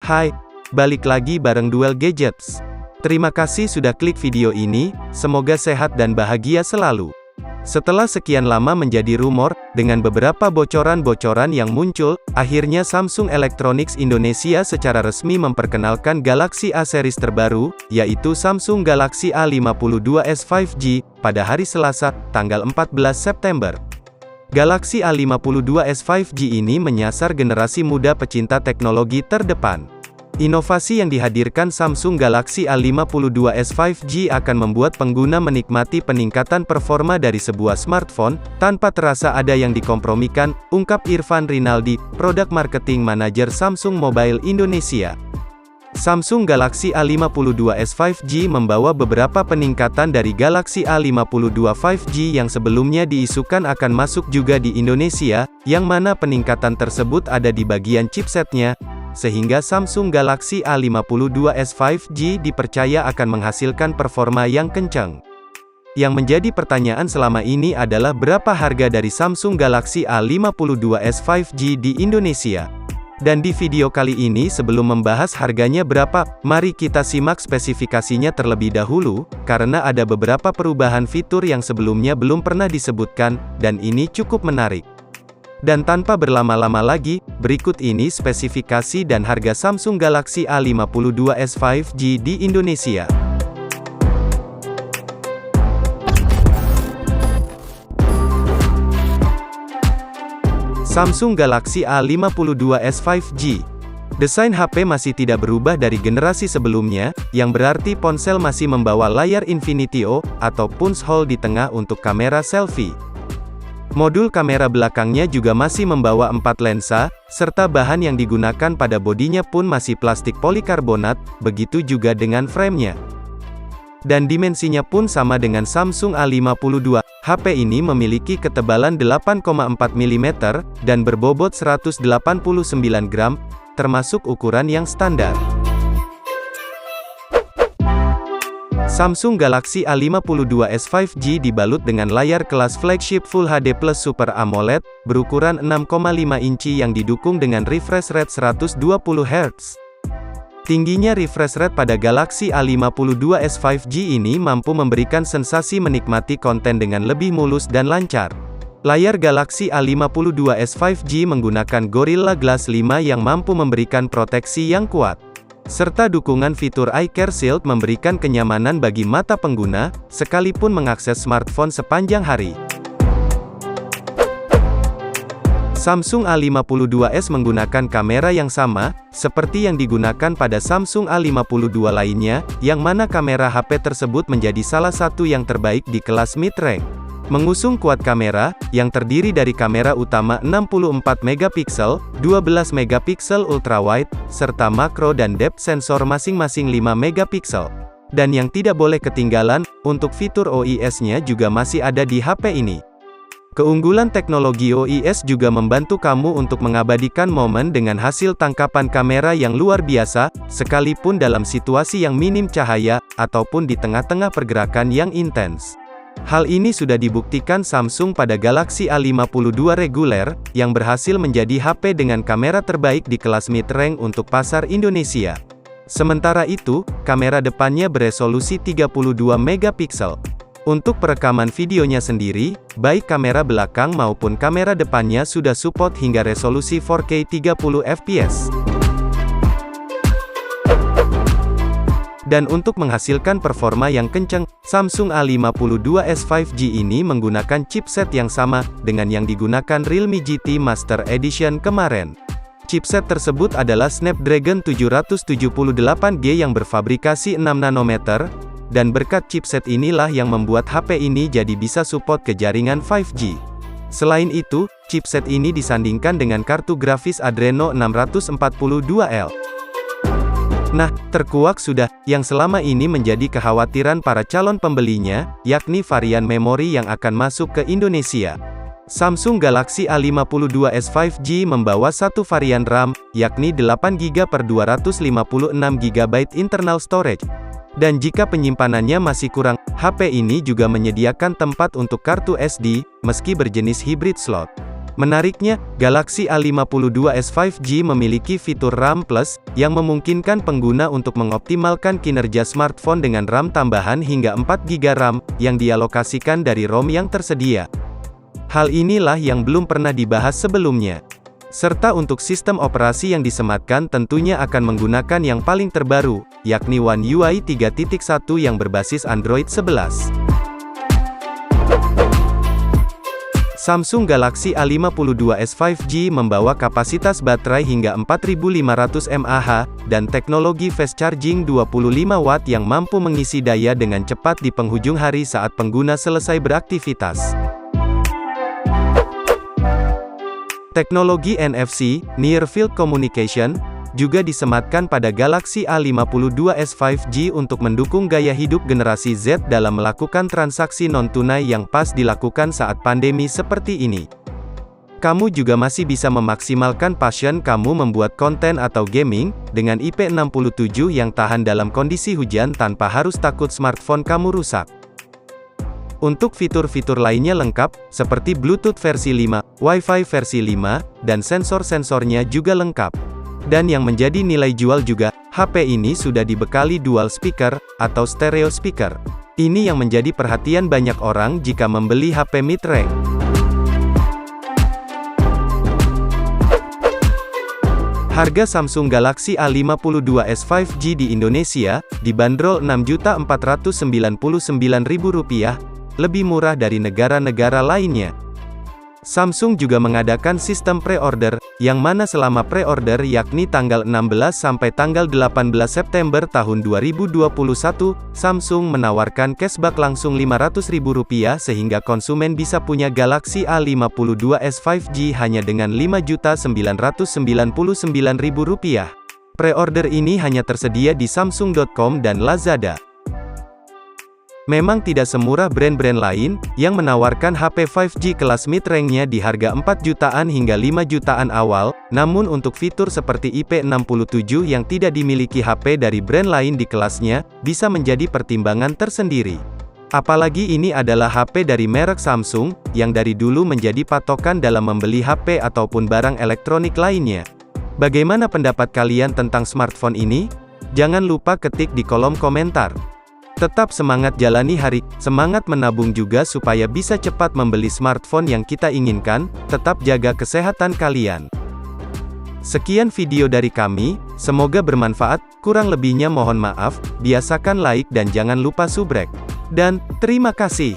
Hai, balik lagi bareng Duel Gadgets. Terima kasih sudah klik video ini, semoga sehat dan bahagia selalu. Setelah sekian lama menjadi rumor, dengan beberapa bocoran-bocoran yang muncul, akhirnya Samsung Electronics Indonesia secara resmi memperkenalkan Galaxy A series terbaru, yaitu Samsung Galaxy A52s 5G, pada hari Selasa, tanggal 14 September. Galaxy A52s 5G ini menyasar generasi muda pecinta teknologi terdepan. Inovasi yang dihadirkan Samsung Galaxy A52s 5G akan membuat pengguna menikmati peningkatan performa dari sebuah smartphone, tanpa terasa ada yang dikompromikan, ungkap Irfan Rinaldi, Product Marketing Manager Samsung Mobile Indonesia. Samsung Galaxy A52s 5G membawa beberapa peningkatan dari Galaxy A52 5G yang sebelumnya diisukan akan masuk juga di Indonesia, yang mana peningkatan tersebut ada di bagian chipsetnya, sehingga Samsung Galaxy A52s 5G dipercaya akan menghasilkan performa yang kencang. Yang menjadi pertanyaan selama ini adalah berapa harga dari Samsung Galaxy A52s 5G di Indonesia. Dan di video kali ini sebelum membahas harganya berapa, mari kita simak spesifikasinya terlebih dahulu, karena ada beberapa perubahan fitur yang sebelumnya belum pernah disebutkan, dan ini cukup menarik. Dan tanpa berlama-lama lagi, berikut ini spesifikasi dan harga Samsung Galaxy A52s 5G di Indonesia. Samsung Galaxy A52s 5G. Desain HP masih tidak berubah dari generasi sebelumnya, yang berarti ponsel masih membawa layar Infinity O, atau punch hole di tengah untuk kamera selfie. Modul kamera belakangnya juga masih membawa 4 lensa, serta bahan yang digunakan pada bodinya pun masih plastik polikarbonat, begitu juga dengan framenya. Dan dimensinya pun sama dengan Samsung A52. HP ini memiliki ketebalan 8,4 mm, dan berbobot 189 gram, termasuk ukuran yang standar. Samsung Galaxy A52s 5G dibalut dengan layar kelas flagship Full HD Plus Super AMOLED, berukuran 6,5 inci yang didukung dengan refresh rate 120 Hz. Tingginya refresh rate pada Galaxy A52s 5G ini mampu memberikan sensasi menikmati konten dengan lebih mulus dan lancar. Layar Galaxy A52s 5G menggunakan Gorilla Glass 5 yang mampu memberikan proteksi yang kuat. Serta dukungan fitur Eye Care Shield memberikan kenyamanan bagi mata pengguna, sekalipun mengakses smartphone sepanjang hari. Samsung A52s menggunakan kamera yang sama, seperti yang digunakan pada Samsung A52 lainnya, yang mana kamera HP tersebut menjadi salah satu yang terbaik di kelas mid-range. Mengusung quad kamera, yang terdiri dari kamera utama 64 MP, 12 MP ultrawide, serta makro dan depth sensor masing-masing 5 MP. Dan yang tidak boleh ketinggalan, untuk fitur OIS-nya juga masih ada di HP ini. Keunggulan teknologi OIS juga membantu kamu untuk mengabadikan momen dengan hasil tangkapan kamera yang luar biasa, sekalipun dalam situasi yang minim cahaya, ataupun di tengah-tengah pergerakan yang intens. Hal ini sudah dibuktikan Samsung pada Galaxy A52 reguler, yang berhasil menjadi HP dengan kamera terbaik di kelas mid-range untuk pasar Indonesia. Sementara itu, kamera depannya beresolusi 32 MP. Untuk perekaman videonya sendiri, baik kamera belakang maupun kamera depannya sudah support hingga resolusi 4K 30 fps. Dan untuk menghasilkan performa yang kencang, Samsung A52s 5G ini menggunakan chipset yang sama, dengan yang digunakan Realme GT Master Edition kemarin. Chipset tersebut adalah Snapdragon 778G yang berfabrikasi 6 nanometer, dan berkat chipset inilah yang membuat HP ini jadi bisa support ke jaringan 5G. Selain itu, chipset ini disandingkan dengan kartu grafis Adreno 642L. Nah, terkuak sudah, yang selama ini menjadi kekhawatiran para calon pembelinya, yakni varian memori yang akan masuk ke Indonesia. Samsung Galaxy A52s 5G membawa satu varian RAM, yakni 8GB per 256GB internal storage. Dan jika penyimpanannya masih kurang, HP ini juga menyediakan tempat untuk kartu SD, meski berjenis hybrid slot. Menariknya, Galaxy A52s 5G memiliki fitur RAM Plus, yang memungkinkan pengguna untuk mengoptimalkan kinerja smartphone dengan RAM tambahan hingga 4GB RAM, yang dialokasikan dari ROM yang tersedia. Hal inilah yang belum pernah dibahas sebelumnya. Serta untuk sistem operasi yang disematkan tentunya akan menggunakan yang paling terbaru, yakni One UI 3.1 yang berbasis Android 11. Samsung Galaxy A52s 5G membawa kapasitas baterai hingga 4500 mAh, dan teknologi fast charging 25 Watt yang mampu mengisi daya dengan cepat di penghujung hari saat pengguna selesai beraktivitas. Teknologi NFC, Near Field Communication, juga disematkan pada Galaxy A52s 5G untuk mendukung gaya hidup generasi Z dalam melakukan transaksi non-tunai yang pas dilakukan saat pandemi seperti ini. Kamu juga masih bisa memaksimalkan passion kamu membuat konten atau gaming, dengan IP67 yang tahan dalam kondisi hujan tanpa harus takut smartphone kamu rusak. Untuk fitur-fitur lainnya lengkap, seperti Bluetooth versi 5, Wi-Fi versi 5, dan sensor-sensornya juga lengkap. Dan yang menjadi nilai jual juga, HP ini sudah dibekali dual speaker, atau stereo speaker. Ini yang menjadi perhatian banyak orang jika membeli HP mid-range. Harga Samsung Galaxy A52s 5G di Indonesia, dibanderol Rp6.499.000, lebih murah dari negara-negara lainnya. Samsung juga mengadakan sistem pre-order, yang mana selama pre-order yakni tanggal 16 sampai tanggal 18 September tahun 2021, Samsung menawarkan cashback langsung Rp500.000 sehingga konsumen bisa punya Galaxy A52s 5G hanya dengan Rp5.999.000. Pre-order ini hanya tersedia di Samsung.com dan Lazada. Memang tidak semurah brand-brand lain, yang menawarkan HP 5G kelas mid-range-nya di harga 4 jutaan hingga 5 jutaan awal, namun untuk fitur seperti IP67 yang tidak dimiliki HP dari brand lain di kelasnya, bisa menjadi pertimbangan tersendiri. Apalagi ini adalah HP dari merek Samsung, yang dari dulu menjadi patokan dalam membeli HP ataupun barang elektronik lainnya. Bagaimana pendapat kalian tentang smartphone ini? Jangan lupa ketik di kolom komentar. Tetap semangat jalani hari, semangat menabung juga supaya bisa cepat membeli smartphone yang kita inginkan, tetap jaga kesehatan kalian. Sekian video dari kami, semoga bermanfaat, kurang lebihnya mohon maaf, biasakan like dan jangan lupa subrek. Dan, terima kasih.